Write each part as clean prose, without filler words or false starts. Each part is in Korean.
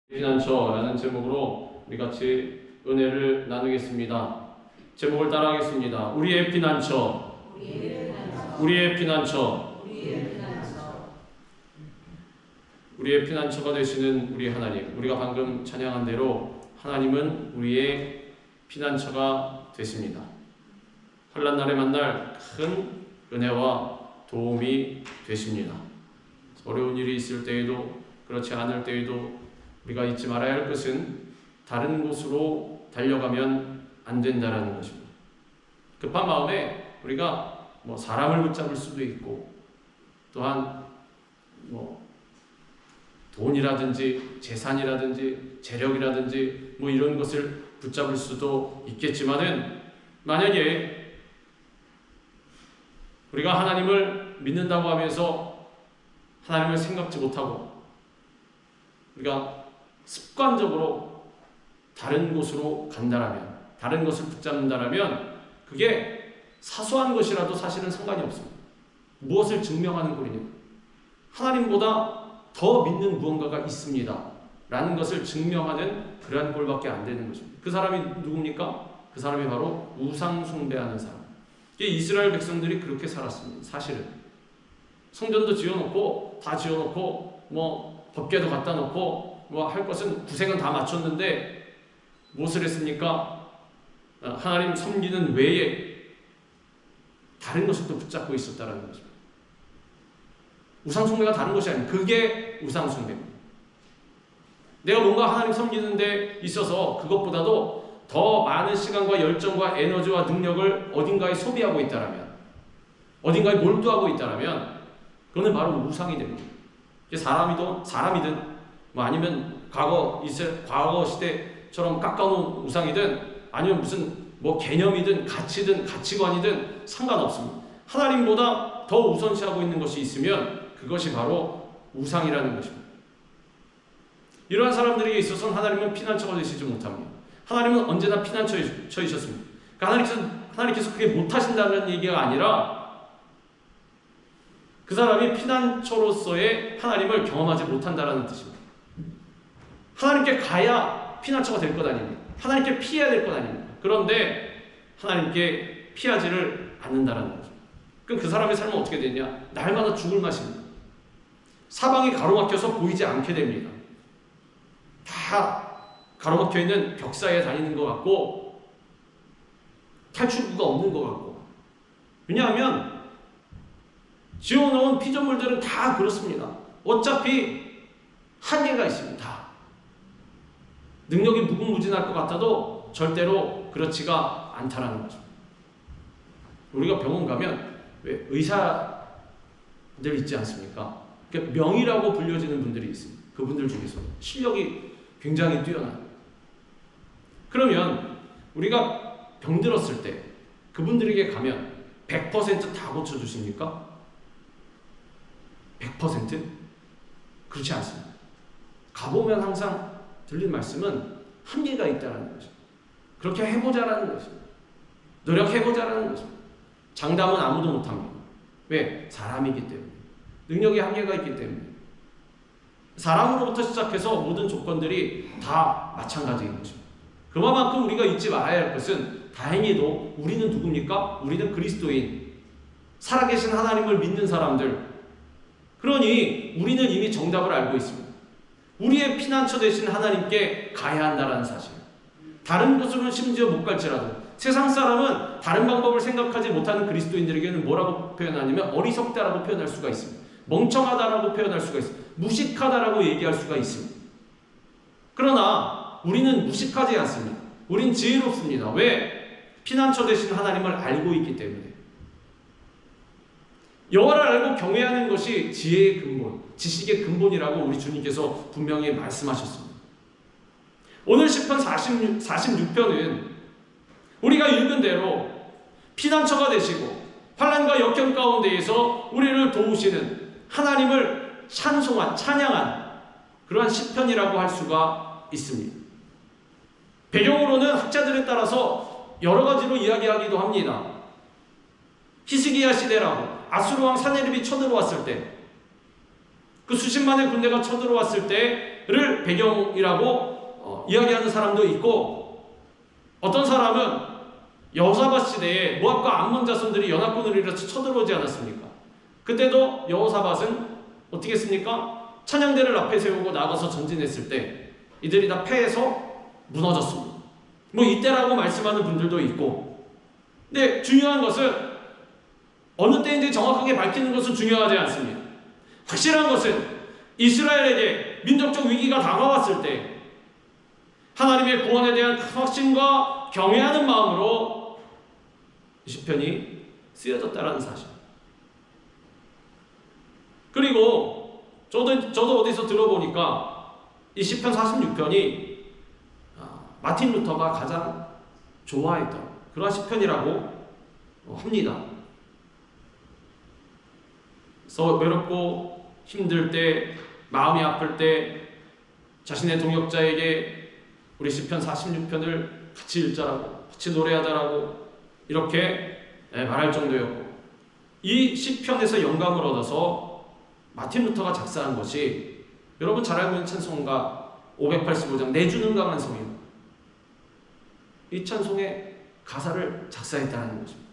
피난처라는 제목으로 우리 같이 은혜를 나누겠습니다. 제목을 따라하겠습니다. 우리의 피난처, 우리의 피난처, 우리의 피난처가 되시는 우리 하나님. 우리가 방금 찬양한 대로 하나님은 우리의 피난처가 되십니다. 환난 날에 만날 큰 은혜와 도움이 되십니다. 어려운 일이 있을 때에도 그렇지 않을 때에도 우리가 잊지 말아야 할 것은 다른 곳으로 달려가면 안 된다라는 것입니다. 급한 마음에 우리가 사람을 붙잡을 수도 있고 또한 돈이라든지 재산이라든지 재력이라든지 이런 것을 붙잡을 수도 있겠지만은 만약에 우리가 하나님을 믿는다고 하면서 하나님을 생각지 못하고 우리가 습관적으로 다른 곳으로 간다라면, 다른 것을 붙잡는다라면 그게 사소한 것이라도 사실은 상관이 없습니다. 무엇을 증명하는 꼴이냐? 하나님보다 더 믿는 무언가가 있습니다 라는 것을 증명하는 그러한 꼴밖에 안 되는 것입니다. 그 사람이 누굽니까? 그 사람이 바로 우상 숭배하는 사람. 이스라엘 백성들이 그렇게 살았습니다. 사실은 성전도 지어놓고 다 지어놓고 법궤도 갖다 놓고 할 것은 구색은 다 맞췄는데 무엇을 했습니까? 하나님 섬기는 외에 다른 것을 또 붙잡고 있었다는 것입니다. 우상숭배가 다른 것이 아닙니다. 그게 우상숭배입니다. 내가 뭔가 하나님 섬기는 데 있어서 그것보다도 더 많은 시간과 열정과 에너지와 능력을 어딘가에 소비하고 있다면, 어딘가에 몰두하고 있다면 그거는 바로 우상이 됩니다. 사람이든 아니면 과거 시대처럼 깎아놓은 우상이든 아니면 무슨 개념이든 가치든 가치관이든 상관없습니다. 하나님보다 더 우선시하고 있는 것이 있으면 그것이 바로 우상이라는 것입니다. 이러한 사람들에게 있어서는 하나님은 피난처가 되시지 못합니다. 하나님은 언제나 피난처에 처이셨습니다. 하나님께서 그게 못하신다는 얘기가 아니라 그 사람이 피난처로서의 하나님을 경험하지 못한다는 뜻입니다. 하나님께 가야 피난처가 될 것 아닙니까? 하나님께 피해야 될 것 아닙니까? 그런데 하나님께 피하지를 않는다는 거죠. 그럼 그 사람의 삶은 어떻게 되냐? 날마다 죽을 맛입니다. 사방이 가로막혀서 보이지 않게 됩니다. 다 가로막혀 있는 벽 사이에 다니는 것 같고 탈출구가 없는 것 같고. 왜냐하면 지어놓은 피조물들은 다 그렇습니다. 어차피 한계가 있습니다. 능력이 무궁무진할 것 같아도 절대로 그렇지가 않다라는 거죠. 우리가 병원 가면 왜 의사들 있지 않습니까? 그러니까 명의라고 불려지는 분들이 있습니다. 그분들 중에서 실력이 굉장히 뛰어나요. 그러면 우리가 병들었을 때 그분들에게 가면 100% 다 고쳐주십니까? 100%? 그렇지 않습니다. 가보면 항상 들린 말씀은 한계가 있다는 것입니다. 그렇게 해보자라는 것입니다. 노력해보자라는 것입니다. 장담은 아무도 못합니다. 왜? 사람이기 때문에. 능력의 한계가 있기 때문에. 사람으로부터 시작해서 모든 조건들이 다 마찬가지인 것입니다. 그만큼 우리가 잊지 말아야 할 것은 다행히도 우리는 누굽니까? 우리는 그리스도인, 살아계신 하나님을 믿는 사람들. 그러니 우리는 이미 정답을 알고 있습니다. 우리의 피난처 되신 하나님께 가야 한다는 사실. 다른 곳으로는 심지어 못 갈지라도 세상 사람은 다른 방법을 생각하지 못하는 그리스도인들에게는 뭐라고 표현하냐면 어리석다라고 표현할 수가 있습니다. 멍청하다라고 표현할 수가 있습니다. 무식하다라고 얘기할 수가 있습니다. 그러나 우리는 무식하지 않습니다. 우린 지혜롭습니다. 왜? 피난처 되신 하나님을 알고 있기 때문에. 여호와를 알고 경외하는 것이 지혜의 근본, 지식의 근본이라고 우리 주님께서 분명히 말씀하셨습니다. 오늘 시편 46편은 우리가 읽은 대로 피난처가 되시고 환난과 역경 가운데에서 우리를 도우시는 하나님을 찬양한 그러한 시편이라고 할 수가 있습니다. 배경으로는 학자들에 따라서 여러 가지로 이야기하기도 합니다. 히스기야 시대라고 아수르 왕 사네립이 쳐들어왔을 때, 그 수십만의 군대가 쳐들어왔을 때 때를 배경이라고 이야기하는 사람도 있고, 어떤 사람은 여호사밧 시대에 모압과 암몬 자손들이 연합군을 이뤄서 쳐들어오지 않았습니까? 그때도 여호사밧은 어떻게 했습니까? 찬양대를 앞에 세우고 나가서 전진했을 때 이들이 다 패해서 무너졌습니다. 뭐 이때라고 말씀하는 분들도 있고, 근데 중요한 것은 어느 때인지 정확하게 밝히는 것은 중요하지 않습니다. 확실한 것은 이스라엘에게 민족적 위기가 다가왔을 때 하나님의 구원에 대한 큰 확신과 경외하는 마음으로 이 시편이 쓰여졌다는 사실. 그리고 저도 어디서 들어보니까 이 시편 46편이 마틴 루터가 가장 좋아했던 그런 시편이라고 합니다. 그래서 외롭고 힘들 때, 마음이 아플 때 자신의 동역자에게 우리 시편 46편을 같이 읽자라고, 같이 노래하자라고 이렇게 말할 정도였고, 이 시편에서 영감을 얻어서 마틴 루터가 작사한 것이 여러분 잘 알고 있는 찬송가 585장 내주는 강한 성입니다. 이 찬송의 가사를 작사했다는 것입니다.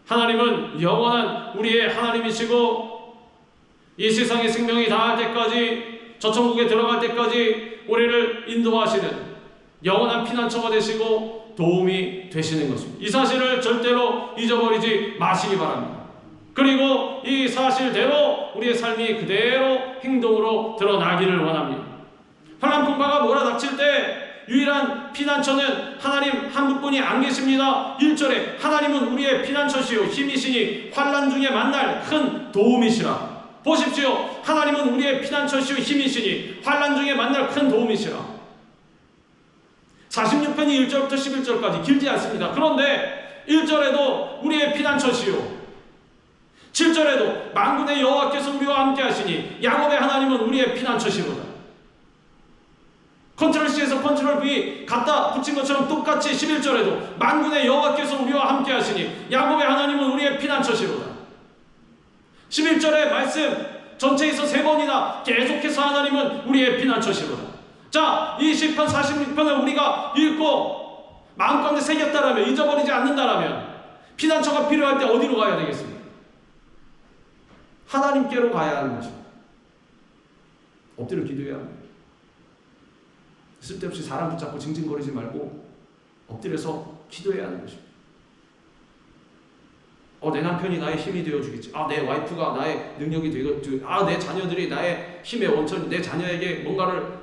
하나님은 영원한 우리의 하나님이시고 이 세상의 생명이 다할 때까지, 저 천국에 들어갈 때까지 우리를 인도하시는 영원한 피난처가 되시고 도움이 되시는 것입니다. 이 사실을 절대로 잊어버리지 마시기 바랍니다. 그리고 이 사실대로 우리의 삶이 그대로 행동으로 드러나기를 원합니다. 환난 풍파가 몰아닥칠 때 유일한 피난처는 하나님 한 분뿐이 안 계십니다. 1절에 하나님은 우리의 피난처시요 힘이시니 환난 중에 만날 큰 도움이시라. 보십시오. 하나님은 우리의 피난처시요 힘이시니 환난 중에 만날 큰 도움이시라. 46편이 1절부터 11절까지 길지 않습니다. 그런데 1절에도 우리의 피난처시요, 7절에도 만군의 여호와께서 우리와 함께 하시니 야곱의 하나님은 우리의 피난처시로다. 컨트롤 C에서 컨트롤 V 갖다 붙인 것처럼 똑같이 11절에도 만군의 여호와께서 우리와 함께 하시니 야곱의 하나님은 우리의 피난처시로다. 11절의 말씀 전체에서 3번이나 계속해서 하나님은 우리의 피난처시로다. 자, 이 시편 46편을 우리가 읽고 마음가운데 새겼다라면, 잊어버리지 않는다라면 피난처가 필요할 때 어디로 가야 되겠습니까? 하나님께로 가야 하는 것입니다. 엎드려 기도해야 합니다. 쓸데없이 사람 붙잡고 징징거리지 말고 엎드려서 기도해야 하는 것입니다. 내 남편이 나의 힘이 되어주겠지. 내 와이프가 나의 능력이 되겠지. 내 자녀들이 나의 힘의 원천, 내 자녀에게 뭔가를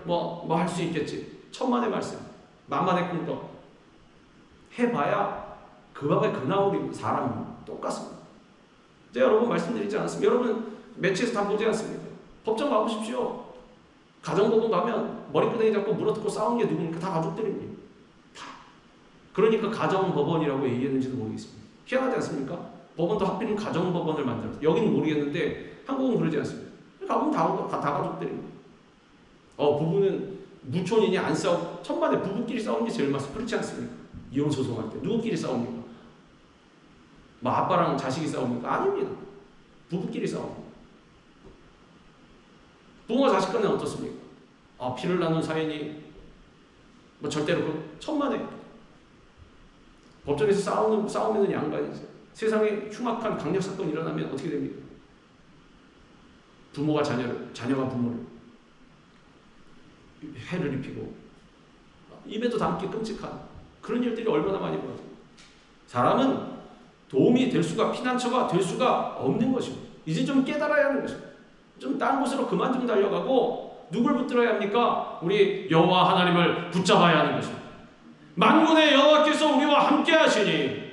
할 수 있겠지. 천만의 말씀, 만만의 꿈떡 해봐야 그 밥에 그 나오리 사람은 똑같습니다. 이제 여러분 말씀드리지 않았습니까? 여러분 매체에서 다 보지 않습니까? 법정 가보십시오. 가정법원 가면 머리끄댕이 잡고 물어뜯고 싸우는 게 누굽니까? 다 가족들입니다. 다. 그러니까 가정법원이라고 얘기했는지도 모르겠습니다. 희한하지 않습니까? 법원도 하필이면 가정법원을 만들었어요. 여기는 모르겠는데 한국은 그러지 않습니다. 가보면 다 가족들입니다. 부부는 무촌이니 안 싸우고, 천만에 부부끼리 싸우는 게 제일 맞습니다. 그렇지 않습니까? 이혼 소송할 때 누구끼리 싸웁니까? 아빠랑 자식이 싸웁니까? 아닙니다. 부부끼리 싸웁니다. 부모와 자식 간에 어떻습니까? 피를 나눈 사이니 절대로 천만에 법정에서 싸우면 양반이죠. 세상에 흉악한 강력 사건이 일어나면 어떻게 됩니까? 부모가 자녀가 부모를 해를 입히고 입에도 담기 끔찍한 그런 일들이 얼마나 많이 벌어집니까? 사람은 도움이 될 수가, 피난처가 될 수가 없는 것입니다. 이제 좀 깨달아야 하는 것입니다. 좀 딴 곳으로 그만 좀 달려가고 누굴 붙들어야 합니까? 우리 여호와 하나님을 붙잡아야 하는 것입니다. 만군의 여호와께서 우리와 함께 하시니,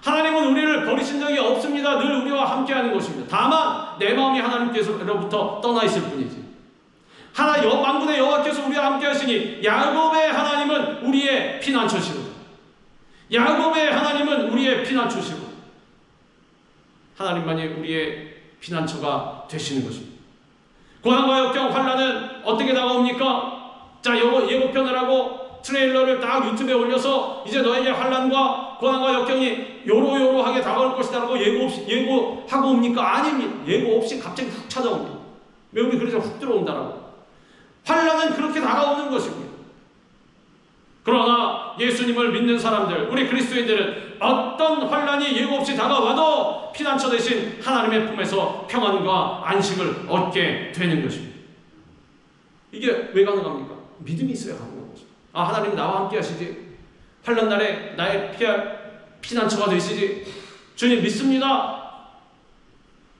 하나님은 우리를 버리신 적이 없습니다. 늘 우리와 함께 하는 것입니다. 다만 내 마음이 하나님께서로부터 떠나 있을 뿐이지. 만군의 여호와께서 우리와 함께 하시니 야곱의 하나님은 우리의 피난처시로다. 야곱의 하나님은 우리의 피난처시로다. 하나님만이 우리의 피난처가 되시는 것입니다. 고난과 역경, 환난은 어떻게 다가옵니까? 자, 예고편을 하고 트레일러를 딱 유튜브에 올려서 이제 너에게 환난과 고난과 역경이 요로요로하게 다가올 것이다라고 예고하고 옵니까? 아닙니다. 예고 없이 갑자기 훅 찾아옵니다. 왜 우리 그러자 훅 들어온다라고. 환난은 그렇게 다가오는 것입니다. 그러나 예수님을 믿는 사람들, 우리 그리스도인들은 어떤 환난이 예고 없이 다가와도 피난처 대신 하나님의 품에서 평안과 안식을 얻게 되는 것입니다. 이게 왜 가능합니까? 믿음이 있어야 가능한 거죠. 아, 하나님 나와 함께 하시지. 환난 날에 나의 피난처가 되시지. 주님 믿습니다.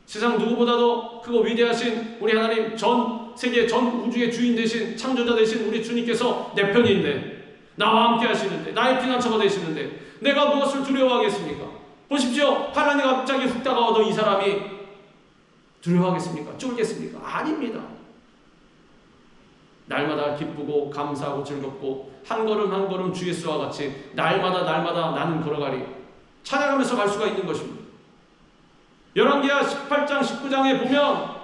세상 누구보다도 크고 위대하신 우리 하나님, 전 세계 전 우주의 주인 되신, 창조자 되신 우리 주님께서 내 편인데, 나와 함께 하시는데, 나의 피난처가 되시는데 내가 무엇을 두려워하겠습니까? 보십시오. 환난이 갑자기 훅 다가와도 이 사람이 두려워하겠습니까? 쫄겠습니까? 아닙니다. 날마다 기쁘고 감사하고 즐겁고 한 걸음 한 걸음 주 예수와 같이 날마다 나는 걸어가리, 찬양하면서 갈 수가 있는 것입니다. 열왕기하 18장 19장에 보면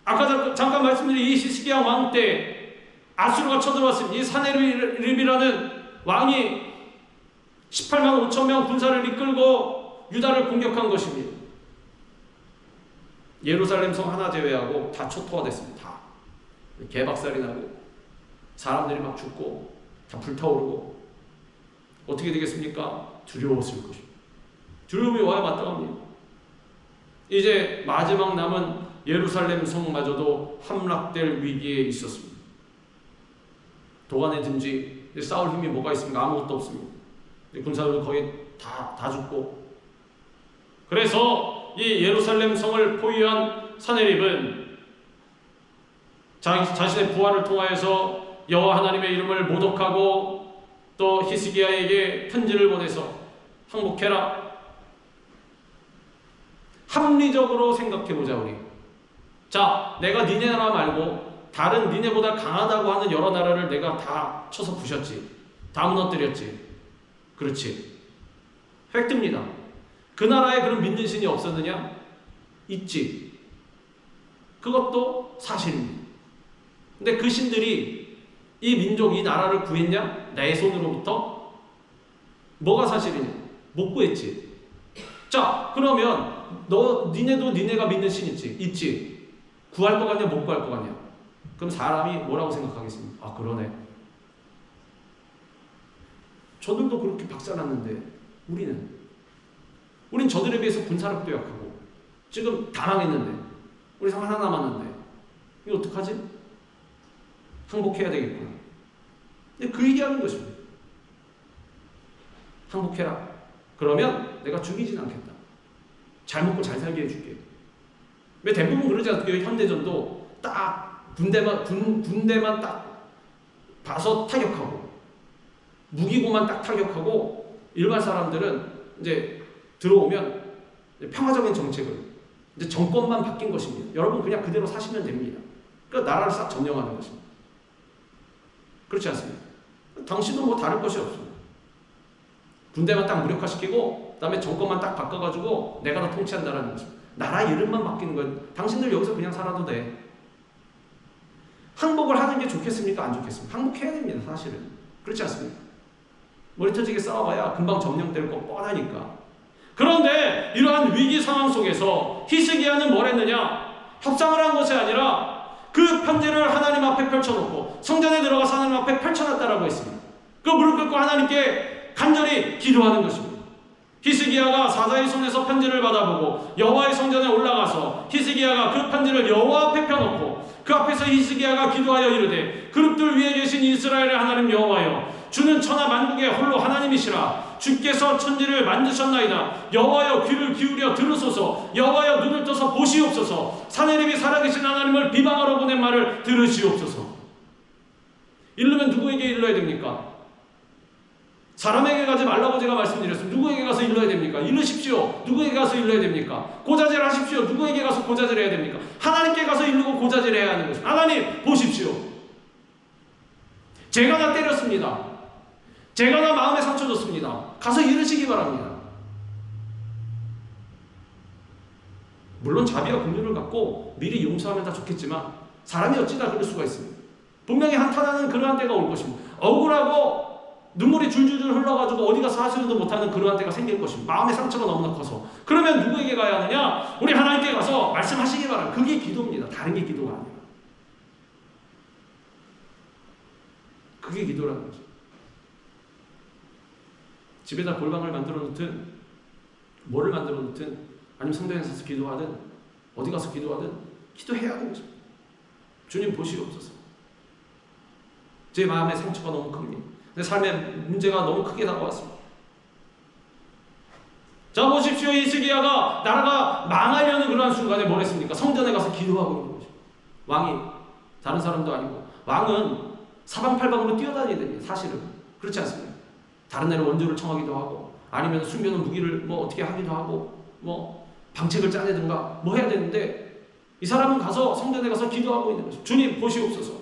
아까 잠깐 말씀드린 이 히스기야 왕 때 아수르가 쳐들어왔습니다. 이 사네립이라는 왕이 18만 5천 명 군사를 이끌고 유다를 공격한 것입니다. 예루살렘 성 하나 제외하고 다 초토화 됐습니다. 다 개박살이 나고 사람들이 막 죽고 다 불타오르고 어떻게 되겠습니까? 두려웠을 것입니다. 두려움이 와야 마땅합니다. 이제 마지막 남은 예루살렘 성마저도 함락될 위기에 있었습니다. 도간에 든지 싸울 힘이 뭐가 있습니까? 아무것도 없습니다. 군사들은 거의 다 죽고, 그래서 이 예루살렘 성을 포위한 사네립은 자신의 부하를 통하여서 여호와 하나님의 이름을 모독하고 또 히스기야에게 편지를 보내서 항복해라. 합리적으로 생각해보자 우리. 자, 내가 니네 나라 말고 다른 니네보다 강하다고 하는 여러 나라를 내가 다 쳐서 부셨지, 다 무너뜨렸지. 그렇지. 팩트입니다. 그 나라에 그런 믿는 신이 없었느냐? 있지. 그것도 사실입니다. 근데 그 신들이 이 민족, 이 나라를 구했냐? 내 손으로부터? 뭐가 사실이냐? 못 구했지. 자, 그러면 니네도 니네가 믿는 신 있지? 있지. 구할 것 같냐? 못 구할 것 같냐? 그럼 사람이 뭐라고 생각하겠습니까? 아, 그러네. 저들도 그렇게 박살났는데 우린 저들에 비해서 군사력도 약하고 지금 다 망했는데 우리 성 하나 남았는데 이거 어떡하지? 항복해야 되겠구나. 근데 그 얘기하는 것입니다. 항복해라. 그러면 내가 죽이진 않겠다. 잘 먹고 잘 살게 해줄게. 왜 대부분 그러지 않습니까? 현대전도 딱 군대만 딱 봐서 타격하고 무기고만 딱 타격하고 일반 사람들은 이제 들어오면 평화적인 정책을, 이제 정권만 바뀐 것입니다. 여러분 그냥 그대로 사시면 됩니다. 그러니까 나라를 싹 점령하는 것입니다. 그렇지 않습니까? 당신은 뭐 다를 것이 없습니다. 군대만 딱 무력화시키고 그다음에 정권만 딱 바꿔가지고 내가 다 통치한다라는 것입니다. 나라 이름만 바뀌는 거예요. 당신들 여기서 그냥 살아도 돼. 항복을 하는 게 좋겠습니까? 안 좋겠습니까? 항복해야 됩니다. 사실은. 그렇지 않습니까? 머리 터지게 싸워봐야 금방 점령될 거 뻔하니까. 그런데 이러한 위기 상황 속에서 히스기야는 뭘 했느냐? 협상을 한 것이 아니라 그 편지를 하나님 앞에 펼쳐놓고 성전에 들어가서 하나님 앞에 펼쳐놨다라고 했습니다. 그 무릎 꿇고 하나님께 간절히 기도하는 것입니다. 히스기야가 사자의 손에서 편지를 받아보고 여호와의 성전에 올라가서 히스기야가 그 편지를 여호와 앞에 펴놓고 그 앞에서 히스기야가 기도하여 이르되 그룹들 위에 계신 이스라엘의 하나님 여호와여, 주는 천하 만국의 홀로 하나님이시라. 주께서 천지를 만드셨나이다. 여호와여 귀를 기울여 들으소서. 여호와여 눈을 떠서 보시옵소서. 사네립이 살아계신 하나님을 비방하러 보낸 말을 들으시옵소서. 이르면 누구에게 일러야 됩니까? 사람에게 가지 말라고 제가 말씀드렸습니다. 누구에게 가서 일러야 됩니까? 일르십시오. 누구에게 가서 일러야 됩니까? 고자질 하십시오. 누구에게 가서 고자질 해야 됩니까? 하나님께 가서 일르고 고자질 해야 하는 것입니다. 하나님 보십시오. 제가 다 때렸습니다. 제가 다 마음에 상처 줬습니다. 가서 이르시기 바랍니다. 물론 자비와 긍휼을 갖고 미리 용서하면 다 좋겠지만 사람이 어찌다 그럴 수가 있습니다. 분명히 한탄하는 그러한 때가 올 것입니다. 억울하고 눈물이 줄줄줄 흘러가지고 어디 가서 하시지도 못하는 그러한 때가 생길 것입니다. 마음의 상처가 너무나 커서. 그러면 누구에게 가야 하느냐? 우리 하나님께 가서 말씀하시기 바랍니다. 그게 기도입니다. 다른 게 기도가 아니에요. 그게 기도라는 거죠. 집에다 골방을 만들어 놓든 뭐를 만들어 놓든 아니면 성당에 가서 기도하든 어디 가서 기도하든 기도해야 하는 거죠. 주님 보시옵소서. 제 마음의 상처가 너무 큽니다. 내 삶의 문제가 너무 크게 다가왔습니다. 자 보십시오. 히스기야가 나라가 망하려는 그러한 순간에 뭘 했습니까? 성전에 가서 기도하고 있는 거죠. 왕이 다른 사람도 아니고 왕은 사방팔방으로 뛰어다녀야 됩니다. 사실은 그렇지 않습니까? 다른 데로 원조를 청하기도 하고 아니면 숨겨놓은 무기를 뭐 어떻게 하기도 하고 뭐 방책을 짜내든가 뭐 해야 되는데 이 사람은 가서 성전에 가서 기도하고 있는 거죠. 주님 보시옵소서.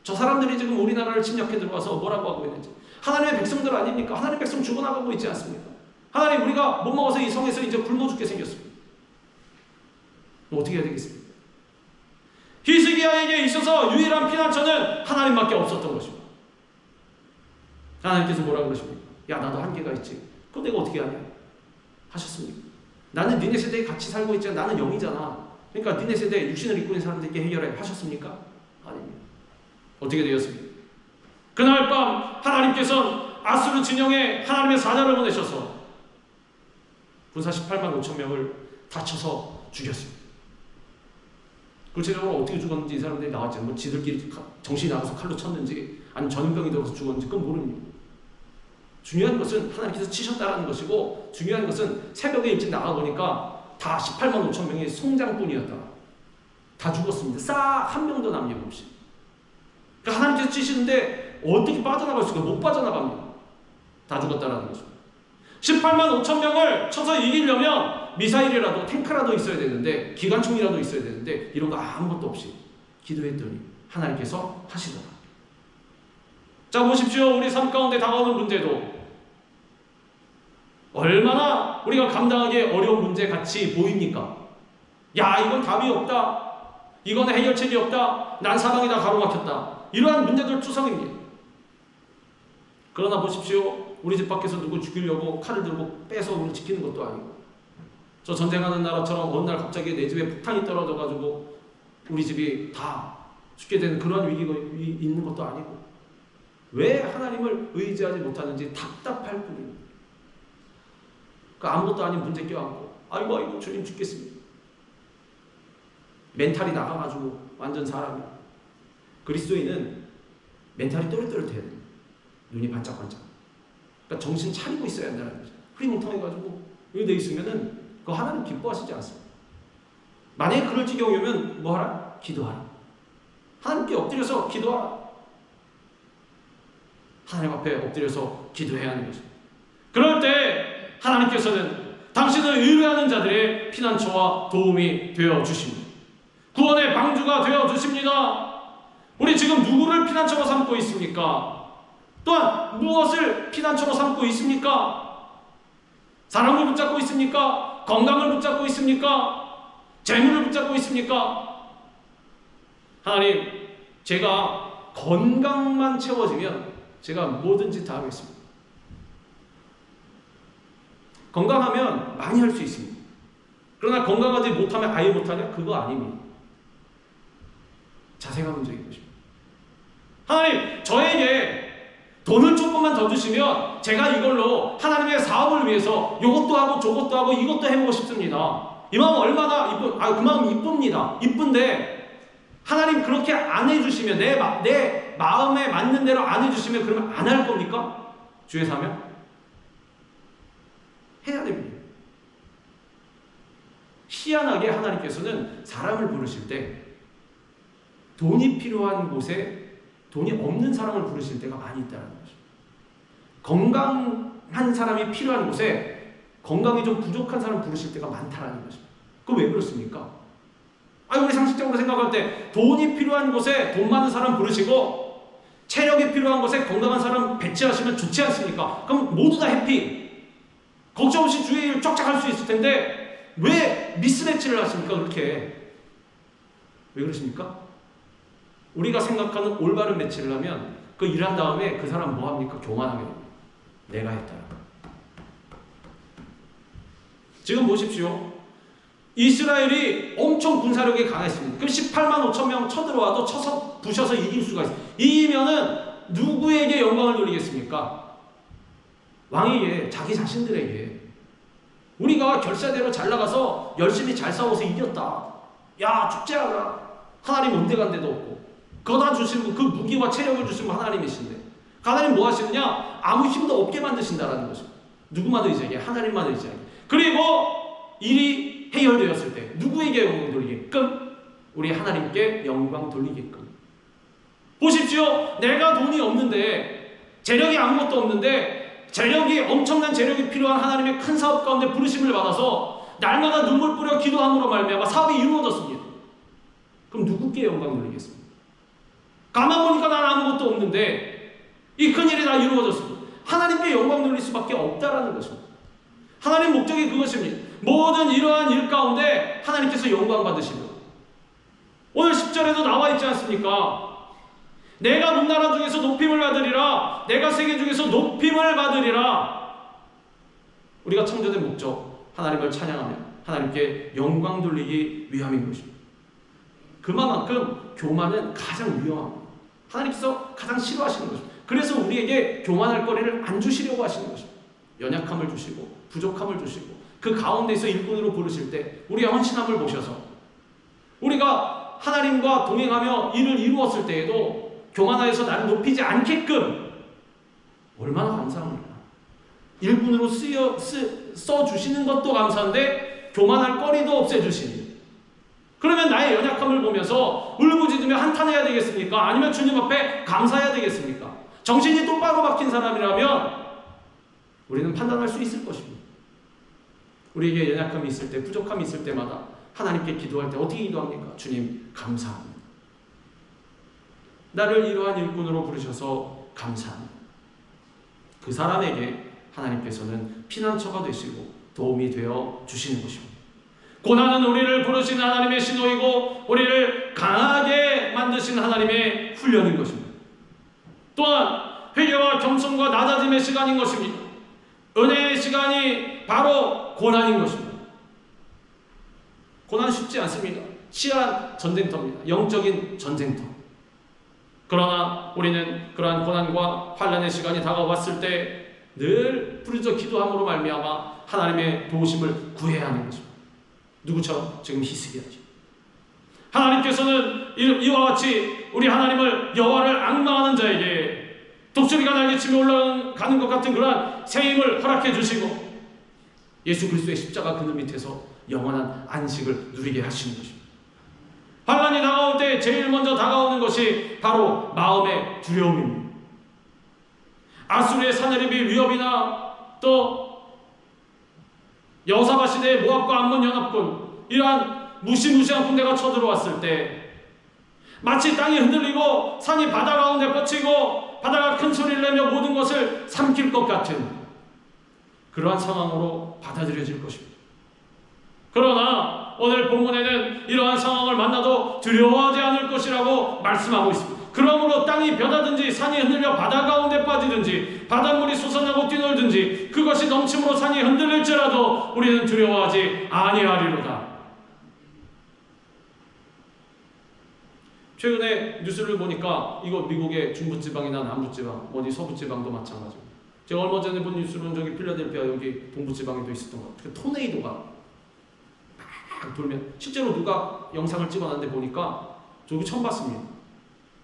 저 사람들이 지금 우리나라를 침략해 들어와서 뭐라고 하고 있는지. 하나님의 백성들 아닙니까? 하나님의 백성 죽어나가고 있지 않습니까? 하나님 우리가 못 먹어서 이 성에서 이제 굶어 죽게 생겼습니다. 어떻게 해야 되겠습니까? 히스기야에게 있어서 유일한 피난처는 하나님밖에 없었던 것입니다. 하나님께서 뭐라고 그러십니까? 야 나도 한계가 있지. 그거 내가 어떻게 하냐? 하셨습니까? 나는 니네 세대에 같이 살고 있잖아. 나는 영이잖아. 그러니까 니네 세대에 육신을 입고 있는 사람들에게 해결해. 하셨습니까? 아닙니다. 어떻게 되었습니까? 그날 밤 하나님께서는 아수르 진영에 하나님의 사자를 보내셔서 군사 18만 5천 명을 다쳐서 죽였습니다. 구체적으로 어떻게 죽었는지 이 사람들이 나왔죠. 뭐 지들끼리 정신이 나가서 칼로 쳤는지 아니면 전염병이 들어서 죽었는지 그건 모릅니다. 중요한 것은 하나님께서 치셨다라는 것이고 중요한 것은 새벽에 일찍 나가보니까 다 18만 5천 명의 송장뿐이었다. 다 죽었습니다. 싹 한 명도 남김없이. 그러니까 하나님께서 치시는데 어떻게 빠져나갈 수가 못 빠져나갑니다. 다 죽었다라는 거죠. 18만 5천 명을 쳐서 이기려면 미사일이라도 탱크라도 있어야 되는데 기관총이라도 있어야 되는데 이런 거 아무것도 없이 기도했더니 하나님께서 하시더라. 자 보십시오. 우리 삶 가운데 다가오는 문제도 얼마나 우리가 감당하기 어려운 문제 같이 보입니까? 야 이건 답이 없다. 이건 해결책이 없다. 난 사방이 다 가로막혔다. 이러한 문제들 투성입니다. 그러나 보십시오. 우리 집 밖에서 누구 죽이려고 칼을 들고 빼서 우리를 지키는 것도 아니고 저 전쟁하는 나라처럼 어느 날 갑자기 내 집에 폭탄이 떨어져가지고 우리 집이 다 죽게 되는 그러한 위기가 있는 것도 아니고 왜 하나님을 의지하지 못하는지 답답할 뿐입니다. 그러니까 아무것도 아닌 문제 껴안고 아이고 주님 죽겠습니다. 멘탈이 나가가지고 완전 사람이 그리스도인은 멘탈이 또렷또렷해야 돼요. 눈이 반짝반짝. 그러니까 정신 차리고 있어야 한다는 거죠. 흐리멍텅해가지고 여기 돼 있으면은 그거 하나님 기뻐하시지 않습니다. 만약에 그럴 지경이면 뭐 하라? 기도하라. 하나님께 엎드려서 기도하라. 하나님 앞에 엎드려서 기도해야 하는 거죠. 그럴 때 하나님께서는 당신을 의뢰하는 자들의 피난처와 도움이 되어 주십니다. 구원의 방주가 되어 주십니다. 우리 지금 누구를 피난처로 삼고 있습니까? 또한 무엇을 피난처로 삼고 있습니까? 사랑을 붙잡고 있습니까? 건강을 붙잡고 있습니까? 재물을 붙잡고 있습니까? 하나님, 제가 건강만 채워지면 제가 뭐든지 다 하겠습니다. 건강하면 많이 할 수 있습니다. 그러나 건강하지 못하면 아예 못하냐? 그거 아닙니다. 자세가 문제인 것입니다. 하나님, 저에게 돈을 조금만 더 주시면 제가 이걸로 하나님의 사업을 위해서 이것도 하고 저것도 하고 이것도 해보고 싶습니다. 이 마음 얼마나 그 마음 이쁩니다. 이쁜데 하나님 그렇게 안 해주시면 내 마음에 맞는 대로 안 해주시면 그러면 안 할 겁니까? 주에 사면? 해야 됩니다. 희한하게 하나님께서는 사람을 부르실 때 돈이 필요한 곳에 돈이 없는 사람을 부르실 때가 많이 있다는 거죠. 건강한 사람이 필요한 곳에 건강이 좀 부족한 사람 부르실 때가 많다는 거죠. 그거 왜 그렇습니까? 우리 상식적으로 생각할 때 돈이 필요한 곳에 돈 많은 사람 부르시고 체력이 필요한 곳에 건강한 사람 배치하시면 좋지 않습니까? 그럼 모두 다 해피. 걱정 없이 주의 일 쫙쫙 할 수 있을 텐데 왜 미스매치를 하십니까? 그렇게. 왜 그러십니까? 우리가 생각하는 올바른 매치를 하면 그 일한 다음에 그 사람 뭐 합니까? 교만하게 됩니다. 내가 했다라. 지금 보십시오. 이스라엘이 엄청 군사력이 강했습니다. 그럼 18만 5천 명 쳐들어와도 쳐서 부셔서 이길 수가 있어요. 이기면은 누구에게 영광을 돌리겠습니까? 왕에게, 자기 자신들에게. 우리가 결사대로 잘 나가서 열심히 잘 싸워서 이겼다. 야, 축제하라. 하나님 온데간데도 없고 그거 다 주시고 그 무기와 체력을 주시고 하나님이신데 하나님 뭐 하시느냐? 아무 힘도 없게 만드신다라는 거죠. 누구만 의지하게? 하나님만 의지하게. 그리고 일이 해결되었을 때 누구에게 영광 돌리게끔? 우리 하나님께 영광 돌리게끔. 보십시오. 내가 돈이 없는데, 재력이 아무것도 없는데, 엄청난 재력이 필요한 하나님의 큰 사업 가운데 부르심을 받아서 날마다 눈물 뿌려 기도함으로 말미암아 사업이 이루어졌습니다. 그럼 누구께 영광 돌리겠습니까? 가만 보니까 난 아무것도 없는데 이 큰일이 다 이루어졌습니다. 하나님께 영광 돌릴 수밖에 없다라는 것입니다. 하나님 목적이 그것입니다. 모든 이러한 일 가운데 하나님께서 영광 받으시고, 오늘 10절에도 나와 있지 않습니까? 내가 문나라 중에서 높임을 받으리라. 내가 세계 중에서 높임을 받으리라. 우리가 창조된 목적, 하나님을 찬양하며 하나님께 영광 돌리기 위함인 것입니다. 그만큼 교만은 가장 위험합니다. 하나님께서 가장 싫어하시는 것입니다. 그래서 우리에게 교만할 거리를 안 주시려고 하시는 것입니다. 연약함을 주시고 부족함을 주시고 그 가운데서 일꾼으로 부르실 때 우리의 헌신함을 보셔서 우리가 하나님과 동행하며 일을 이루었을 때에도 교만하여서 나를 높이지 않게끔 얼마나 감사합니까? 일꾼으로 써주시는 것도 감사한데 교만할 거리도 없애주시니, 그러면 나의 연약함을 보면서 울부짖으며 한탄해야 되겠습니까? 아니면 주님 앞에 감사해야 되겠습니까? 정신이 똑바로 박힌 사람이라면 우리는 판단할 수 있을 것입니다. 우리에게 연약함이 있을 때, 부족함이 있을 때마다 하나님께 기도할 때 어떻게 기도합니까? 주님 감사합니다. 나를 이러한 일꾼으로 부르셔서 감사합니다. 그 사람에게 하나님께서는 피난처가 되시고 도움이 되어 주시는 것입니다. 고난은 우리를 부르신 하나님의 신호이고 우리를 강하게 만드신 하나님의 훈련인 것입니다. 또한 회개와 겸손과 낮아짐의 시간인 것입니다. 은혜의 시간이 바로 고난인 것입니다. 고난은 쉽지 않습니다. 치열한 전쟁터입니다. 영적인 전쟁터. 그러나 우리는 그러한 고난과 환난의 시간이 다가왔을 때 늘 부르짖어 기도함으로 말미암아 하나님의 도우심을 구해야 하는 것입니다. 누구처럼? 지금 히스기야죠. 하나님께서는 이와 같이 우리 하나님을, 여호와를 앙망하는 자에게 독수리가 날개치며 올라가는 것 같은 그러한 새 힘을 허락해 주시고 예수 그리스도의 십자가 그늘 밑에서 영원한 안식을 누리게 하시는 것입니다. 환난이 다가올 때 제일 먼저 다가오는 것이 바로 마음의 두려움입니다. 아수르의 사내립이 위협이나 또 여호사밧 시대의 모압과 암몬 연합군, 이러한 무시무시한 군대가 쳐들어왔을 때 마치 땅이 흔들리고 산이 바다 가운데 뻗치고 바다가 큰 소리를 내며 모든 것을 삼킬 것 같은 그러한 상황으로 받아들여질 것입니다. 그러나 오늘 본문에는 이러한 상황을 만나도 두려워하지 않을 것이라고 말씀하고 있습니다. 그러므로 땅이 벼다든지 산이 흔들려 바다 가운데 빠지든지 바닷물이 솟아나고 뛰놀든지 그것이 넘침으로 산이 흔들릴지라도 우리는 두려워하지 아니하리로다. 최근에 뉴스를 보니까 이거 미국의 중부지방이나 남부지방, 어디 서부지방도 마찬가지입니다. 제가 얼마 전에 본 뉴스로는 저기 필라델피아 여기 동부지방에도 있었던 것 같아요. 토네이도가 막 돌면 실제로 누가 영상을 찍어놨는데 보니까 저기 처음 봤습니다.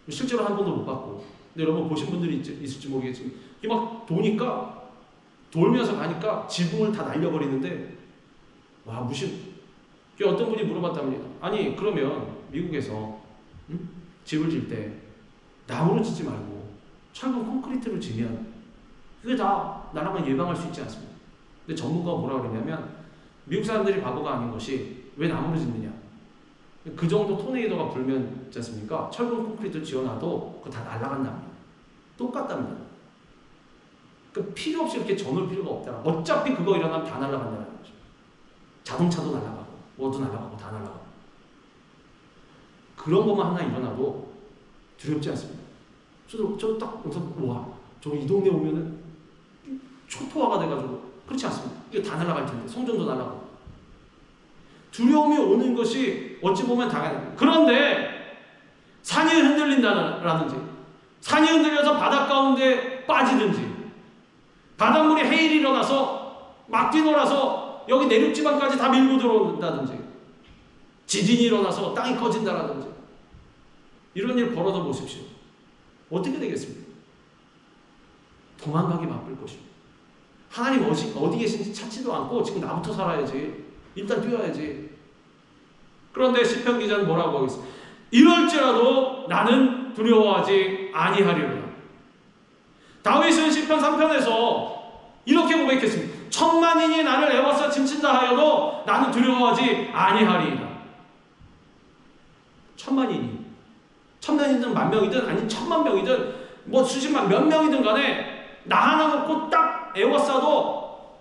실제로 한 번도 못 봤고, 근데 여러분 보신 분들이 있을지 모르겠지만 이게 막 도니까 돌면서 가니까 지붕을 다 날려버리는데 와 무슨 어떤 분이 물어봤답니다. 아니 그러면 미국에서 집을 질 때 나무로 짓지 말고 철근 콘크리트로 지면 그게 다 나라만 예방할 수 있지 않습니까? 근데 전문가가 뭐라 그러냐면 미국 사람들이 바보가 아닌 것이 왜 나무로 짓느냐? 그 정도 토네이도가 불면 있지 않습니까? 철근 콘크리트 지어놔도 그거 다 날아간답니다. 똑같답니다. 그 필요 없이 이렇게 전올 필요가 없다. 어차피 그거 일어나면 다 날아간다는 거죠. 자동차도 날아가고 뭐도 날아가고 다 날아가고. 그런 것만 하나 일어나도 두렵지 않습니다. 저도 딱 여기서 와, 저 이 동네 오면은 초토화가 돼가지고 그렇지 않습니다. 이거 다 날아갈 텐데 성전도 날아가고. 두려움이 오는 것이 어찌 보면 당연합니다. 그런데 산이 흔들린다라든지 산이 흔들려서 바닷 가운데 빠지든지, 바닷물이 해일이 일어나서 막 뛰놀아서 여기 내륙지방까지 다 밀고 들어온다든지, 지진이 일어나서 땅이 꺼진다라든지, 이런 일 벌어져 보십시오. 어떻게 되겠습니까? 도망가기 바쁠 것입니다. 하나님 어디 계신지 찾지도 않고 지금 나부터 살아야지, 일단 뛰어야지. 그런데 시편 기자는 뭐라고 하겠어요? 이럴지라도 나는 두려워하지 아니하리로다. 다윗은 시편 3편에서 이렇게 고백했습니다. 천만인이 나를 애워싸 침친다 하여도 나는 두려워하지 아니하리이다. 천만인이든 만 명이든 아니 천만 명이든 뭐 수십만 몇 명이든 간에 나 하나 놓고 딱 애워싸도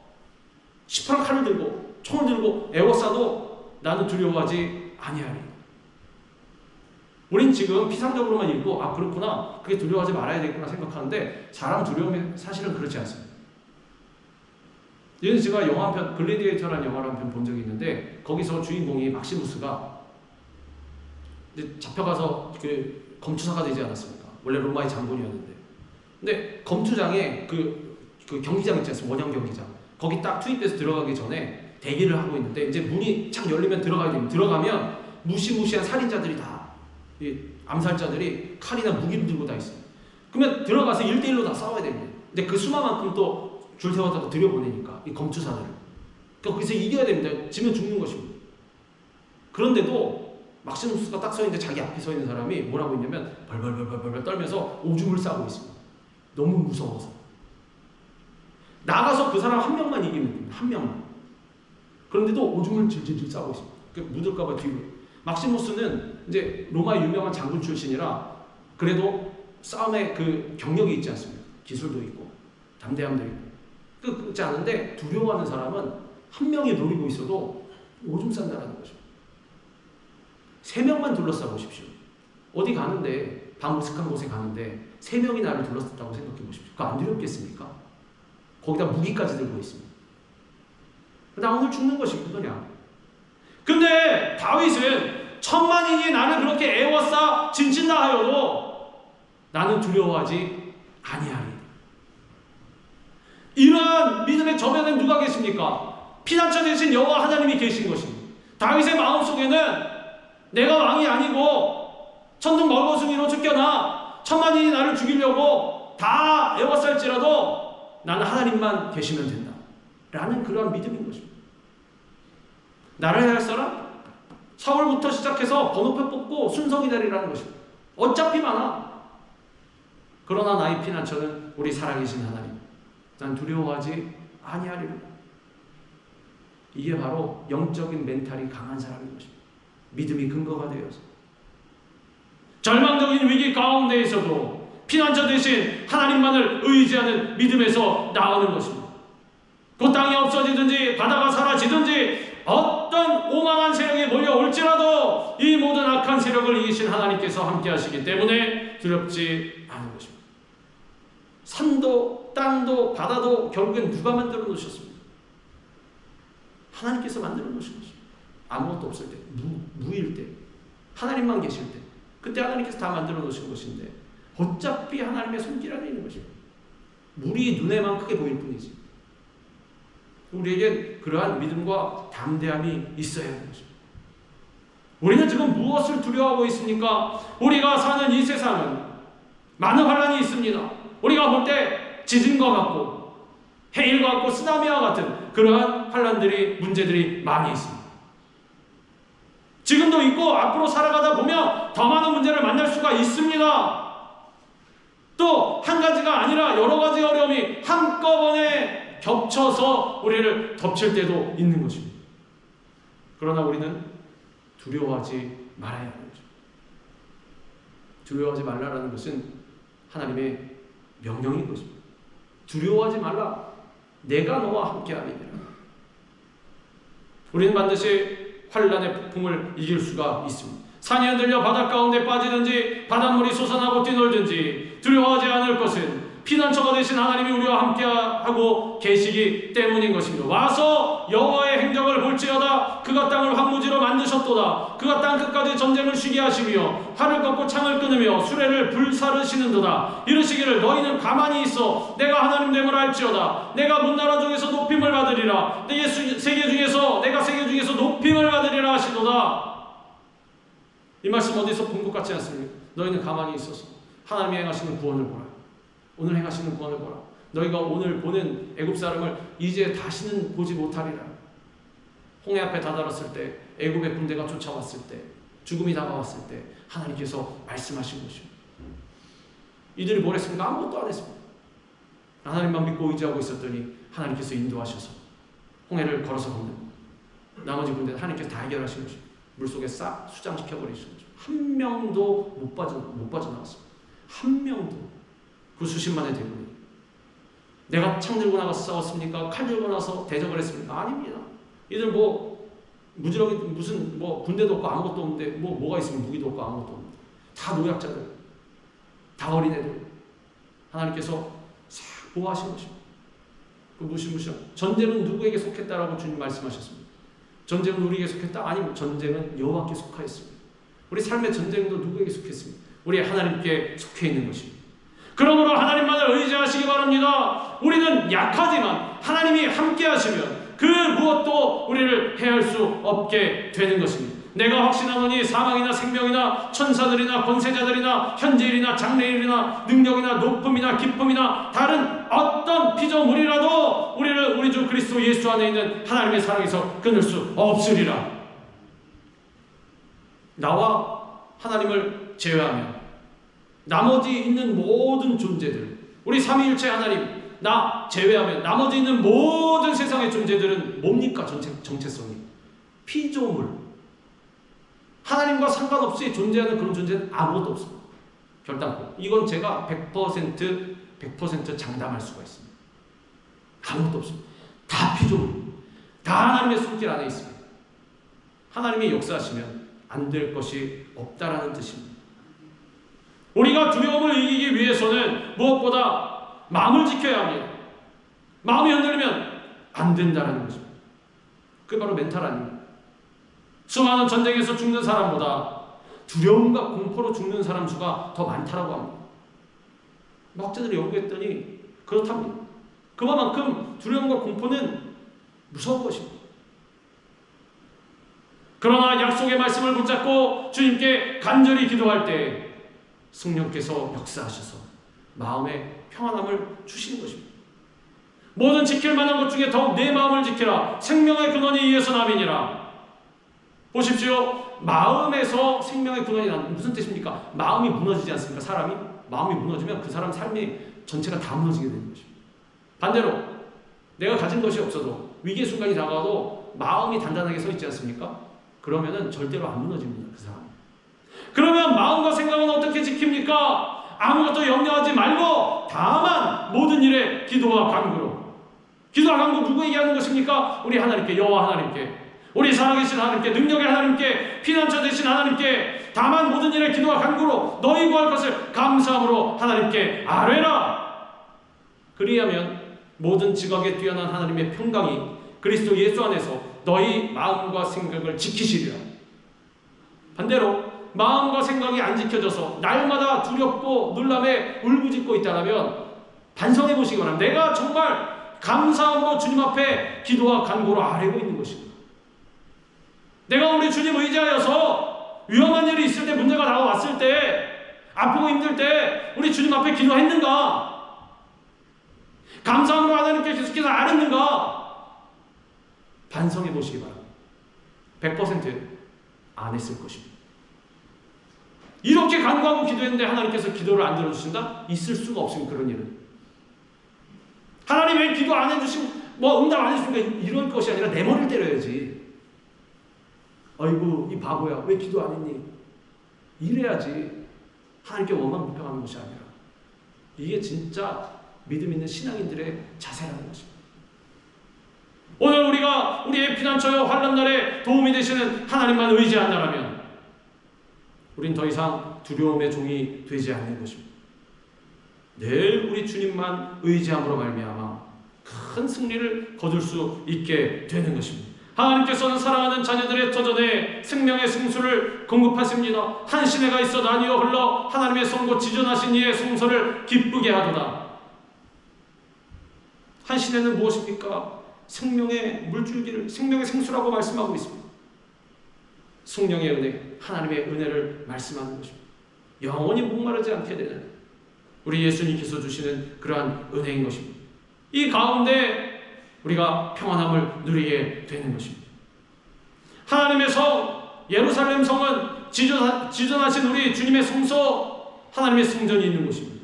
시퍼런 칼을 들고 총을 들고 애워싸도 나는 두려워하지 아니하리. 우린 지금 피상적으로만 읽고 아 그렇구나, 그게 두려워하지 말아야 되겠구나 생각하는데 사람 두려움이 사실은 그렇지 않습니다. 예전에 제가 영화 한 편, 글래디에이터라는 영화를 한 편 본 적이 있는데 거기서 주인공이 막시무스가 이제 잡혀가서 그 검투사가 되지 않았습니까? 원래 로마의 장군이었는데. 근데 검투장에 그 경기장 있지 않습니까? 원형 경기장. 거기 딱 투입돼서 들어가기 전에 대기를 하고 있는데 이제 문이 착 열리면 들어가야 됩니다. 들어가면 무시무시한 살인자들이 다, 이 암살자들이 칼이나 무기를 들고 다 있어요. 그러면 들어가서 1대1로 다 싸워야 됩니다. 근데 그 수만큼 또 줄 세워서 들여보내니까 이 검투사들을. 그러니까 거기서 이겨야 됩니다. 지면 죽는 것입니다. 그런데도 막시무스가 딱 서 있는데 자기 앞에 서 있는 사람이 뭐라고 했냐면 벌벌 떨면서 오줌을 싸고 있습니다. 너무 무서워서. 나가서 그 사람 한 명만 이기면 됩니다. 한 명만. 그런데도 오줌을 질질 싸고 있습니다. 묻을까봐 뒤로. 막시무스는 이제 로마 유명한 장군 출신이라 그래도 싸움에 그 경력이 있지 않습니까? 기술도 있고 담대함도 있고. 그렇지 않은데 두려워하는 사람은 한 명이 노리고 있어도 오줌 싼다라는 거죠. 3명만 둘러싸 보십시오. 어디 가는데 방무슥한 곳에 가는데 3명이 나를 둘러쌌다고 생각해 보십시오. 그거 안 두렵겠습니까? 거기다 무기까지 들고 있습니다. 나 오늘 죽는 것이 그거냐. 근데 다윗은 천만인이 나를 그렇게 애워싸 진친다 하여도 나는 두려워하지 아니하리. 이러한 믿음의 저변에 누가 계십니까? 피난처 되신 여호와 하나님이 계신 것입니다. 다윗의 마음속에는 내가 왕이 아니고 천둥 멀거숭이로 쫓겨나 천만인이 나를 죽이려고 다 애워쌀지라도 나는 하나님만 계시면 된다 라는 그러한 믿음인 것입니다. 나를 해야 할 사람? 사울부터 시작해서 번호표 뽑고 순서 기다리라는 것입니다. 어차피 많아. 그러나 나의 피난처는 우리 살아계신 하나님. 난 두려워하지 아니하리라. 이게 바로 영적인 멘탈이 강한 사람인 것입니다. 믿음이 근거가 되어서 절망적인 위기 가운데에서도 피난처 대신 하나님만을 의지하는 믿음에서 나오는 것입니다. 그 땅이 없어지든지 바다가 사라지든지 어떤 오만한 세력이 몰려올지라도 이 모든 악한 세력을 이기신 하나님께서 함께 하시기 때문에 두렵지 않은 것입니다. 산도 땅도 바다도 결국엔 누가 만들어 놓으셨습니까? 하나님께서 만들어 놓으신 것입니다. 아무것도 없을 때, 무일 때, 하나님만 계실 때, 그때 하나님께서 다 만들어 놓으신 것인데 어차피 하나님의 손길 안에 있는 것입니다. 물이 눈에만 크게 보일 뿐이지. 우리에게 그러한 믿음과 담대함이 있어야 하는 것입니다. 우리는 지금 무엇을 두려워하고 있습니까? 우리가 사는 이 세상은 많은 환란이 있습니다. 우리가 볼 때 지진과 같고 해일과 같고 쓰나미와 같은 그러한 환란들이, 문제들이 많이 있습니다. 지금도 있고 앞으로 살아가다 보면 더 많은 문제를 만날 수가 있습니다. 또 한 가지가 아니라 여러 가지 어려움이 한꺼번에 겹쳐서 우리를 덮칠 때도 있는 것입니다. 그러나 우리는 두려워하지 말아야 하는 거죠. 두려워하지 말라라는 것은 하나님의 명령인 것입니다. 두려워하지 말라. 내가 너와 함께함이니라. 우리는 반드시 환란의 폭풍을 이길 수가 있습니다. 산이 흔들려 바닷 가운데 빠지든지 바닷물이 솟아나고 뛰놀든지 두려워하지 않을 것은 피난처가 되신 하나님이 우리와 함께하고 계시기 때문인 것입니다. 와서 여호와의 행적을 볼지어다. 그가 땅을 황무지로 만드셨도다. 하셨도다. 그가 땅끝까지 전쟁을 쉬게 하시며 활을 꺾고 창을 끊으며 수레를 불사르시는도다. 이르시기를 너희는 가만히 있어 내가 하나님 됨을 알지어다. 내가 문나라 중에서 높임을 받으리라. 세계 중에서 높임을 받으리라 하시도다. 이 말씀 어디서 본 것 같지 않습니까? 너희는 가만히 있어서 하나님이 행하시는 구원을 보라. 오늘 행하시는 구원을 보라. 너희가 오늘 보는 애굽 사람을 이제 다시는 보지 못하리라. 홍해 앞에 다다랐을 때, 애굽의 군대가 쫓아왔을 때, 죽음이 다가왔을 때 하나님께서 말씀하신 것입니다. 이들이 뭘 했습니까? 아무것도 안 했습니다. 하나님만 믿고 의지하고 있었더니 하나님께서 인도하셔서 홍해를 걸어서 건너고 나머지 군대는 하나님께서 다 해결하신 것입니다. 물속에 싹 수장시켜버리신 거죠. 한 명도 못 빠져나왔습니다. 한 명도. 그 수십만의 대군이. 내가 창 들고 나가서 싸웠습니까? 칼 들고 나서 대적을 했습니까? 아닙니다. 이들 무지렁이 무슨 군대도 없고 아무것도 없는데 뭐가 있으면 무기도 없고 아무것도 없는데 다 노약자들, 다 어린애들. 하나님께서 싹 보호하신 것입니다. 그 무시무시한 전쟁은 누구에게 속했다라고 주님 말씀하셨습니다. 전쟁은 우리에게 속했다? 아니면 전쟁은 여호와께 속하였습니다. 우리 삶의 전쟁도 누구에게 속했습니까? 우리 하나님께 속해 있는 것입니다. 그러므로 하나님만을 의지하시기 바랍니다. 우리는 약하지만 하나님이 함께 하시면 그 무엇도 우리를 해할 수 없게 되는 것입니다. 내가 확신하노니 사망이나 생명이나 천사들이나 권세자들이나 현재일이나 장래일이나 능력이나 높음이나 기쁨이나 다른 어떤 피조물이라도 우리를 우리 주 그리스도 예수 안에 있는 하나님의 사랑에서 끊을 수 없으리라. 나와 하나님을 제외하면 나머지 있는 모든 존재들, 우리 삼위일체 하나님 나 제외하면 나머지 있는 모든 세상의 존재들은 뭡니까? 정체성이 피조물. 하나님과 상관없이 존재하는 그런 존재는 아무것도 없습니다. 결단코. 이건 제가 100% 장담할 수가 있습니다. 아무것도 없습니다. 다 피조물. 다 하나님의 손길 안에 있습니다. 하나님이 역사하시면 안 될 것이 없다라는 뜻입니다. 우리가 두려움을 이기기 위해서는 무엇보다 마음을 지켜야 합니다. 마음이 흔들리면 안 된다는 것입니다. 그게 바로 멘탈 아닙니다. 수많은 전쟁에서 죽는 사람보다 두려움과 공포로 죽는 사람 수가 더 많다라고 합니다. 학자들이 연구했더니 그렇답니다. 그만큼 두려움과 공포는 무서운 것입니다. 그러나 약속의 말씀을 붙잡고 주님께 간절히 기도할 때 성령께서 역사하셔서 마음에 평안함을 주시는 것입니다. 모든 지킬 만한 것 중에 더욱 내 마음을 지키라. 생명의 근원이 이에서 남이니라. 보십시오. 마음에서 생명의 근원이 난 무슨 뜻입니까? 마음이 무너지지 않습니까? 사람이 마음이 무너지면 그 사람 삶이 전체가 다 무너지게 되는 것입니다. 반대로 내가 가진 것이 없어도 위기의 순간이 다가와도 마음이 단단하게 서 있지 않습니까? 그러면은 절대로 안 무너집니다. 그 사람. 그러면 마음과 생각은 어떻게 지킵니까? 아무것도 염려하지 말고 다만 모든 일에 기도와 간구로. 기도와 간구 누구에게 하는 것입니까? 우리 하나님께, 여호와 하나님께, 우리 살아계신 하나님께, 능력의 하나님께, 피난처 되신 하나님께 다만 모든 일에 기도와 간구로 너희 구할 것을 감사함으로 하나님께 아뢰라. 그리하면 모든 지각에 뛰어난 하나님의 평강이 그리스도 예수 안에서 너희 마음과 생각을 지키시리라. 반대로 마음과 생각이 안 지켜져서 날마다 두렵고 놀람에 울부짖고 있다면 반성해 보시기 바랍니다. 내가 정말 감사함으로 주님 앞에 기도와 간구로 아뢰고 있는 것입니다. 내가 우리 주님 의지하여서 위험한 일이 있을 때, 문제가 나왔을 때, 아프고 힘들 때 우리 주님 앞에 기도했는가? 감사함으로 하나님께 계속해서 아뢰는가? 반성해 보시기 바랍니다. 100% 안 했을 것입니다. 이렇게 간구하고 기도했는데 하나님께서 기도를 안 들어주신다? 있을 수가 없습니다. 그런 일은. 하나님 왜 기도 안 해주시고 응답 안 해주십니까? 이럴 것이 아니라 내 머리를 때려야지. 아이고 이 바보야 왜 기도 안 했니? 이래야지. 하나님께 원망불평하는 것이 아니라. 이게 진짜 믿음 있는 신앙인들의 자세라는 것입니다. 오늘 우리가 우리의 피난처여 환난날에 도움이 되시는 하나님만 의지한다면 우린 더 이상 두려움의 종이 되지 않는 것입니다. 늘 우리 주님만 의지함으로 말미암아 큰 승리를 거둘 수 있게 되는 것입니다. 하나님께서는 사랑하는 자녀들의 터전에 생명의 생수를 공급하십니다. 한 시내가 있어 나뉘어 흘러 하나님의 성고 지존하신 이의 성소를 기쁘게 하도다. 한 시내는 무엇입니까? 생명의 물줄기를, 생명의 생수라고 말씀하고 있습니다. 성령의 은혜, 하나님의 은혜를 말씀하는 것입니다. 영원히 목마르지 않게 되는 우리 예수님께서 주시는 그러한 은혜인 것입니다. 이 가운데 우리가 평안함을 누리게 되는 것입니다. 하나님의 성, 예루살렘 성은 지존하신 우리 주님의 성소, 하나님의 성전이 있는 곳입니다.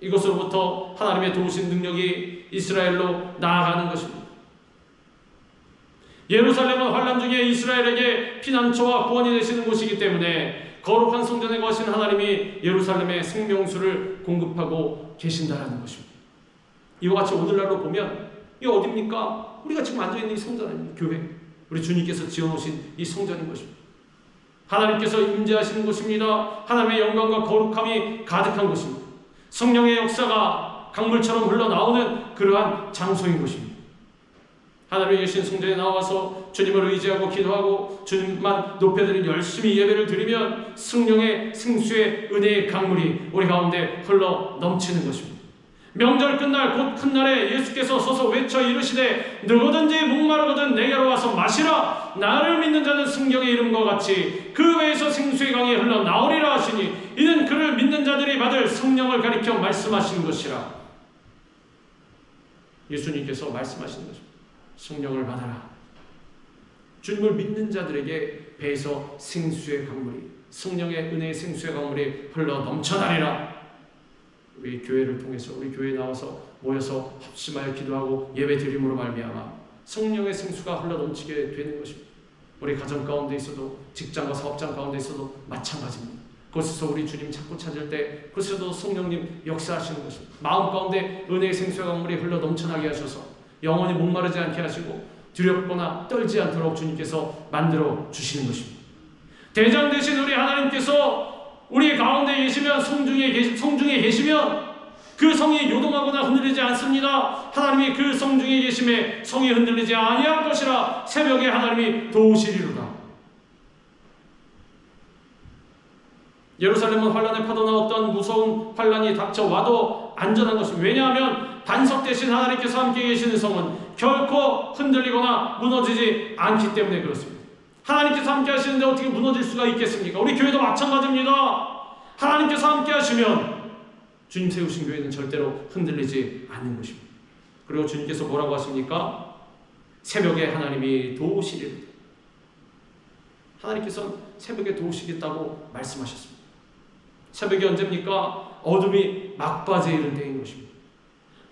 이것으로부터 하나님의 도우신 능력이 이스라엘로 나아가는 것입니다. 예루살렘은 환난 중에 이스라엘에게 피난처와 구원이 되시는 곳이기 때문에 거룩한 성전에 거하신 하나님이 예루살렘에 생명수를 공급하고 계신다라는 것입니다. 이와 같이 오늘날로 보면 이 어디입니까? 우리가 지금 앉아있는 이 성전 아닙니까? 교회. 우리 주님께서 지어놓으신 이 성전인 것입니다. 하나님께서 임재하시는 곳입니다. 하나님의 영광과 거룩함이 가득한 곳입니다. 성령의 역사가 강물처럼 흘러나오는 그러한 장소인 것입니다. 하나님의 계신 성전에 나와서 주님을 의지하고 기도하고 주님만 높여드린 열심히 예배를 드리면 성령의 생수의 은혜의 강물이 우리 가운데 흘러 넘치는 것입니다. 명절 끝날 곧 큰 날에 예수께서 서서 외쳐 이르시되 누구든지 목마르거든 내게로 와서 마시라. 나를 믿는 자는 성경의 이름과 같이 그 배에서 생수의 강이 흘러나오리라 하시니 이는 그를 믿는 자들이 받을 성령을 가리켜 말씀하시는 것이라. 예수님께서 말씀하시는 것입니다. 성령을 받아라. 주님을 믿는 자들에게 배에서 생수의 강물이, 성령의 은혜의 생수의 강물이 흘러 넘쳐나리라. 우리 교회를 통해서, 우리 교회에 나와서 모여서 합심하여 기도하고 예배 드림으로 말미암아 성령의 생수가 흘러 넘치게 되는 것입니다. 우리 가정 가운데 있어도, 직장과 사업장 가운데 있어도 마찬가지입니다. 그곳에서 우리 주님 찾고 찾을 때 그곳에서도 성령님 역사하시는 것입니다. 마음 가운데 은혜의 생수의 강물이 흘러 넘쳐나게 하셔서 영원히 목마르지 않게 하시고 두렵거나 떨지 않도록 주님께서 만들어 주시는 것입니다. 대장 되신 우리 하나님께서 우리 가운데 계시면, 성중에 계시면 그 성이 요동하거나 흔들리지 않습니다. 하나님이 그 성중에 계심에 성이 흔들리지 아니할 것이라. 새벽에 하나님이 도우시리로다. 예루살렘은 환란의 파도나 어떤 무서운 환란이 닥쳐와도 안전한 것입니다. 왜냐하면 반석 대신 하나님께서 함께 계시는 성은 결코 흔들리거나 무너지지 않기 때문에 그렇습니다. 하나님께서 함께 하시는데 어떻게 무너질 수가 있겠습니까? 우리 교회도 마찬가지입니다. 하나님께서 함께 하시면 주님 세우신 교회는 절대로 흔들리지 않는 것입니다. 그리고 주님께서 뭐라고 하십니까? 새벽에 하나님이 도우시리라. 하나님께서는 새벽에 도우시겠다고 말씀하셨습니다. 새벽이 언제입니까? 어둠이 막바지에 이른 때인 것입니다.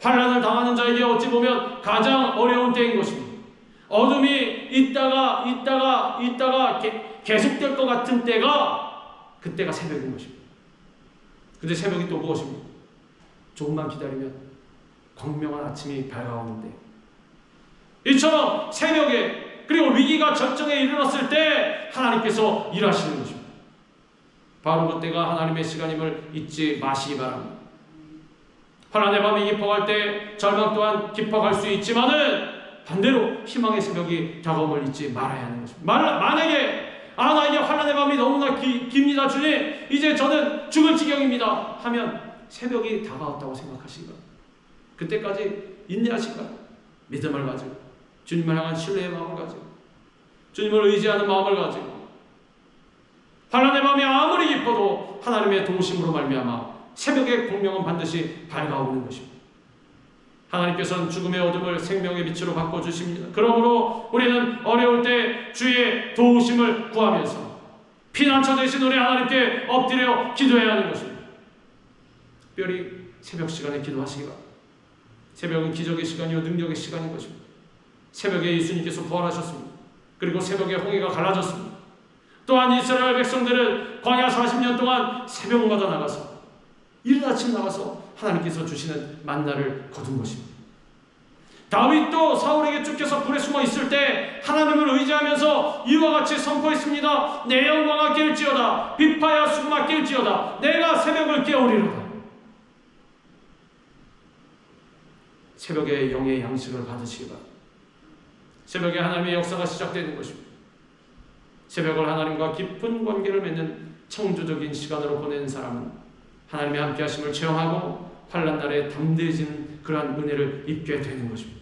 환난을 당하는 자에게 어찌 보면 가장 어려운 때인 것입니다. 어둠이 있다가 계속될 것 같은 때가, 그때가 새벽인 것입니다. 근데 새벽이 또 무엇입니까? 조금만 기다리면 광명한 아침이 밝아오는데, 이처럼 새벽에, 그리고 위기가 절정에 이르렀을 때 하나님께서 일하시는 것입니다. 바로 그때가 하나님의 시간임을 잊지 마시기 바랍니다. 환난의 밤이 깊어갈 때 절망 또한 깊어갈 수 있지만은 반대로 희망의 새벽이 다가옴을 잊지 말아야 하는 것입니다. 만약에 나에게 환난의 밤이 너무나 깁니다 주님, 이제 저는 죽을 지경입니다 하면 새벽이 다가왔다고 생각하시기 바랍니다. 그때까지 인내하시기 바랍니다. 믿음을 가지고, 주님을 향한 신뢰의 마음을 가지고, 주님을 의지하는 마음을 가지고, 환난의 밤이 아무리 깊어도 하나님의 도우심으로 말미암아 새벽의 공명은 반드시 밝아오는 것입니다. 하나님께서는 죽음의 어둠을 생명의 빛으로 바꿔주십니다. 그러므로 우리는 어려울 때 주의 도우심을 구하면서 피난처 되신 우리 하나님께 엎드려 기도해야 하는 것입니다. 특별히 새벽 시간에 기도하시기 바랍니다. 새벽은 기적의 시간이요 능력의 시간인 것입니다. 새벽에 예수님께서 부활하셨습니다. 그리고 새벽에 홍해가 갈라졌습니다. 또한 이스라엘 백성들은 광야 40년 동안 새벽마다 나가서, 이른 아침 나가서 하나님께서 주시는 만나를 거둔 것입니다. 다윗도 사울에게 쫓겨서 불에 숨어 있을 때 하나님을 의지하면서 이와 같이 선포했습니다. 내 영광아 깰지어다, 비파야 수금아 깰지어다, 내가 새벽을 깨우리로다. 새벽에 영의 양식을 받으시기 바랍니다. 새벽에 하나님의 역사가 시작되는 것입니다. 새벽을 하나님과 깊은 관계를 맺는 창조적인 시간으로 보내는 사람은 하나님의 함께하심을 체험하고 환난 날에 담대해지는 그러한 은혜를 입게 되는 것입니다.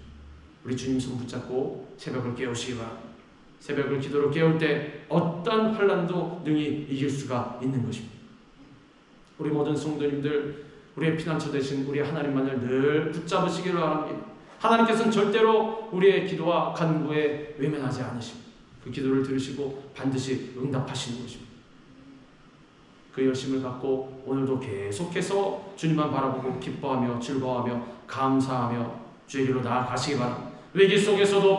우리 주님 손 붙잡고 새벽을 깨우시기 바랍니다. 새벽을 기도로 깨울 때 어떤 환난도 능히 이길 수가 있는 것입니다. 우리 모든 성도님들, 우리의 피난처 되신 우리 하나님만을 늘 붙잡으시기를 바랍니다. 하나님께서는 절대로 우리의 기도와 간구에 외면하지 않으십니다. 그 기도를 들으시고 반드시 응답하시는 것입니다. 그 열심을 갖고 오늘도 계속해서 주님만 바라보고 기뻐하며 즐거워하며 감사하며 주에게로 나아가시기 바랍니다. 위기 속에서도